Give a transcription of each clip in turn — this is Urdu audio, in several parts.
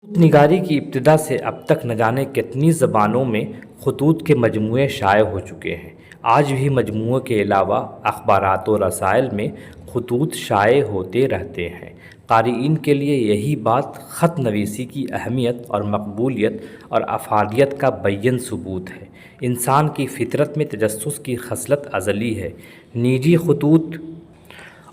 خط نگاری کی ابتدا سے اب تک نہ جانے کتنی زبانوں میں خطوط کے مجموعے شائع ہو چکے ہیں۔ آج بھی مجموعوں کے علاوہ اخبارات و رسائل میں خطوط شائع ہوتے رہتے ہیں۔ قارئین کے لیے یہی بات خط نویسی کی اہمیت اور مقبولیت اور افادیت کا بین ثبوت ہے۔ انسان کی فطرت میں تجسس کی خصلت ازلی ہے۔ نجی خطوط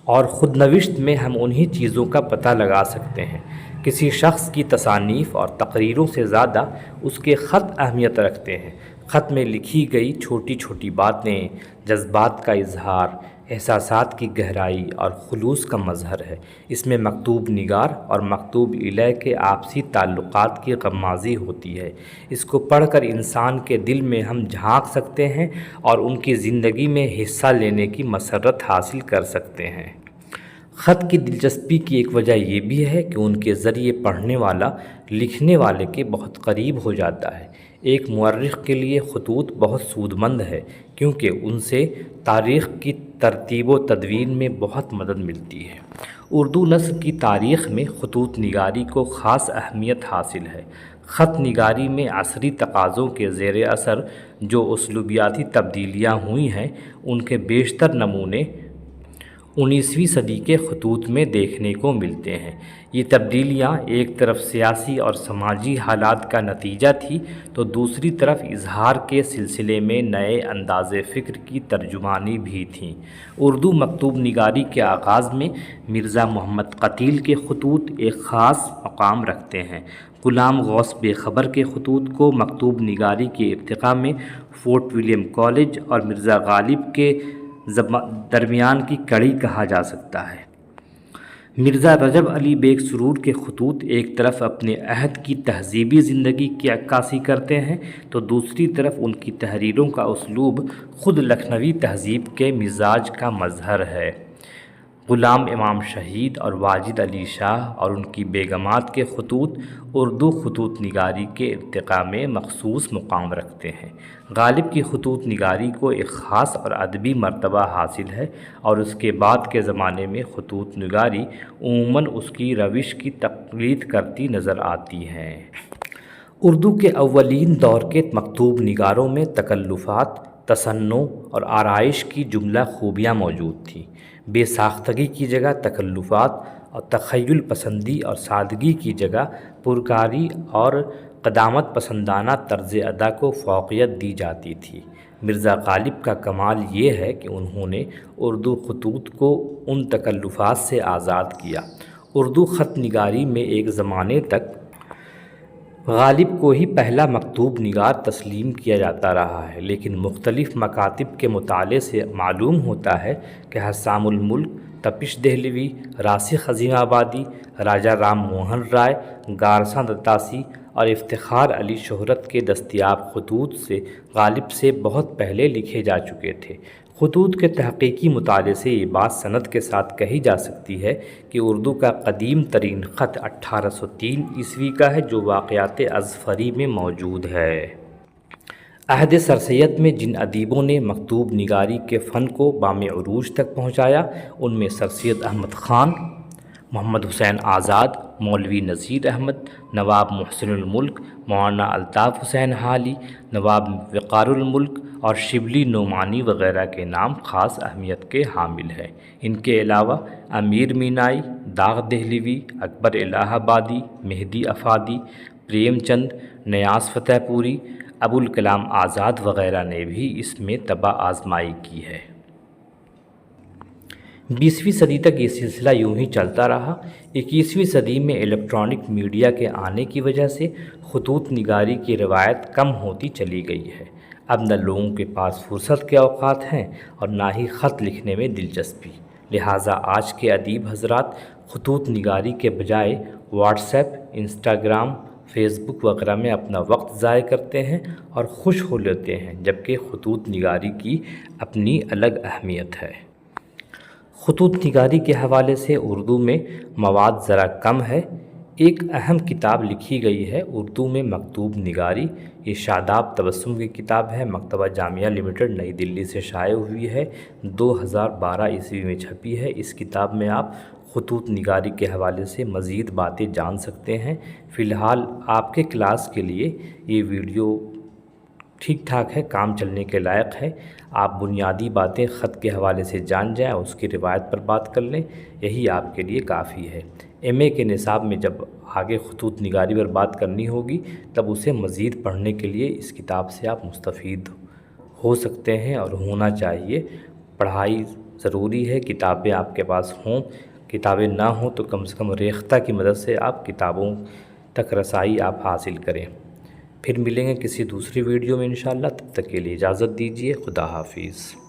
اور خود نوشت میں ہم انہی چیزوں کا پتہ لگا سکتے ہیں۔ کسی شخص کی تصانیف اور تقریروں سے زیادہ اس کے خط اہمیت رکھتے ہیں۔ خط میں لکھی گئی چھوٹی چھوٹی باتیں جذبات کا اظہار، احساسات کی گہرائی اور خلوص کا مظہر ہے۔ اس میں مکتوب نگار اور مکتوب الیہ کے آپسی تعلقات کی غمازی ہوتی ہے۔ اس کو پڑھ کر انسان کے دل میں ہم جھانک سکتے ہیں اور ان کی زندگی میں حصہ لینے کی مسرت حاصل کر سکتے ہیں۔ خط کی دلچسپی کی ایک وجہ یہ بھی ہے کہ ان کے ذریعے پڑھنے والا لکھنے والے کے بہت قریب ہو جاتا ہے۔ ایک مورخ کے لیے خطوط بہت سود مند ہے کیونکہ ان سے تاریخ کی ترتیب و تدوین میں بہت مدد ملتی ہے۔ اردو نثر کی تاریخ میں خطوط نگاری کو خاص اہمیت حاصل ہے۔ خط نگاری میں عصری تقاضوں کے زیر اثر جو اسلوبیاتی تبدیلیاں ہوئی ہیں، ان کے بیشتر نمونے 19ویں صدی کے خطوط میں دیکھنے کو ملتے ہیں۔ یہ تبدیلیاں ایک طرف سیاسی اور سماجی حالات کا نتیجہ تھی تو دوسری طرف اظہار کے سلسلے میں نئے انداز فکر کی ترجمانی بھی تھیں۔ اردو مکتوب نگاری کے آغاز میں مرزا محمد قتیل کے خطوط ایک خاص مقام رکھتے ہیں۔ غلام غوث بے خبر کے خطوط کو مکتوب نگاری کے ارتقاء میں فورٹ ولیم کالج اور مرزا غالب کے درمیان کی کڑی کہا جا سکتا ہے۔ مرزا رجب علی بیگ سرور کے خطوط ایک طرف اپنے عہد کی تہذیبی زندگی کی عکاسی کرتے ہیں تو دوسری طرف ان کی تحریروں کا اسلوب خود لکھنوی تہذیب کے مزاج کا مظہر ہے۔ غلام امام شہید اور واجد علی شاہ اور ان کی بیگمات کے خطوط اردو خطوط نگاری کے ارتقاء میں مخصوص مقام رکھتے ہیں۔ غالب کی خطوط نگاری کو ایک خاص اور ادبی مرتبہ حاصل ہے اور اس کے بعد کے زمانے میں خطوط نگاری عموماً اس کی روش کی تقلید کرتی نظر آتی ہے۔ اردو کے اولین دور کے مکتوب نگاروں میں تکلفات، تصنع اور آرائش کی جملہ خوبیاں موجود تھیں۔ بے ساختگی کی جگہ تکلفات اور تخیل پسندی اور سادگی کی جگہ پرکاری اور قدامت پسندانہ طرز ادا کو فوقیت دی جاتی تھی۔ مرزا غالب کا کمال یہ ہے کہ انہوں نے اردو خطوط کو ان تکلفات سے آزاد کیا۔ اردو خط نگاری میں ایک زمانے تک غالب کو ہی پہلا مکتوب نگار تسلیم کیا جاتا رہا ہے، لیکن مختلف مکاتب کے مطالعے سے معلوم ہوتا ہے کہ حسام الملک، تپش دہلوی، راسخ عظیم آبادی، راجا رام موہن رائے، گارساں دتاسی اور افتخار علی شہرت کے دستیاب خطوط سے غالب سے بہت پہلے لکھے جا چکے تھے۔ خطوط کے تحقیقی مطالعے سے یہ بات سند کے ساتھ کہی جا سکتی ہے کہ اردو کا قدیم ترین خط 1803 عیسوی کا ہے جو واقعات اظفری میں موجود ہے۔ عہد سر سید میں جن ادیبوں نے مکتوب نگاری کے فن کو بام عروج تک پہنچایا ان میں سر سید احمد خان، محمد حسین آزاد، مولوی نذیر احمد، نواب محسن الملک، مولانا الطاف حسین حالی، نواب وقار الملک اور شبلی نعمانی وغیرہ کے نام خاص اہمیت کے حامل ہیں۔ ان کے علاوہ امیر مینائی، داغ دہلوی، اکبر الہ آبادی، مہدی افادی، پریم چند، نیاز فتح پوری، ابوالکلام آزاد وغیرہ نے بھی اس میں طبع آزمائی کی ہے۔ 20ویں صدی تک یہ سلسلہ یوں ہی چلتا رہا۔ 21ویں صدی میں الیکٹرانک میڈیا کے آنے کی وجہ سے خطوط نگاری کی روایت کم ہوتی چلی گئی ہے۔ اب نہ لوگوں کے پاس فرصت کے اوقات ہیں اور نہ ہی خط لکھنے میں دلچسپی، لہٰذا آج کے ادیب حضرات خطوط نگاری کے بجائے واٹس ایپ، انسٹاگرام، فیس بک وغیرہ میں اپنا وقت ضائع کرتے ہیں اور خوش ہو لیتے ہیں، جبکہ خطوط نگاری کی اپنی الگ اہمیت ہے۔ خطوط نگاری کے حوالے سے اردو میں مواد ذرا کم ہے، ایک اہم کتاب لکھی گئی ہے اردو میں مکتوب نگاری، یہ شاداب تبسم کی کتاب ہے، مکتبہ جامعہ لمیٹڈ نئی دلی سے شائع ہوئی ہے، 2012 عیسوی میں چھپی ہے۔ اس کتاب میں آپ خطوط نگاری کے حوالے سے مزید باتیں جان سکتے ہیں۔ فی الحال آپ کے کلاس کے لیے یہ ویڈیو ٹھیک ٹھاک ہے، کام چلنے کے لائق ہے۔ آپ بنیادی باتیں خط کے حوالے سے جان جائیں، اس کی روایت پر بات کر لیں، یہی آپ کے لیے کافی ہے۔ ایم اے کے نصاب میں جب آگے خطوط نگاری پر بات کرنی ہوگی تب اسے مزید پڑھنے کے لیے اس کتاب سے آپ مستفید ہو سکتے ہیں اور ہونا چاہیے۔ پڑھائی ضروری ہے، کتابیں آپ کے پاس ہوں، کتابیں نہ ہوں تو کم سے کم ریختہ کی مدد سے آپ کتابوں تک رسائی آپ حاصل کریں۔ پھر ملیں گے کسی دوسری ویڈیو میں انشاءاللہ، تب تک کے لیے اجازت دیجیے، خدا حافظ۔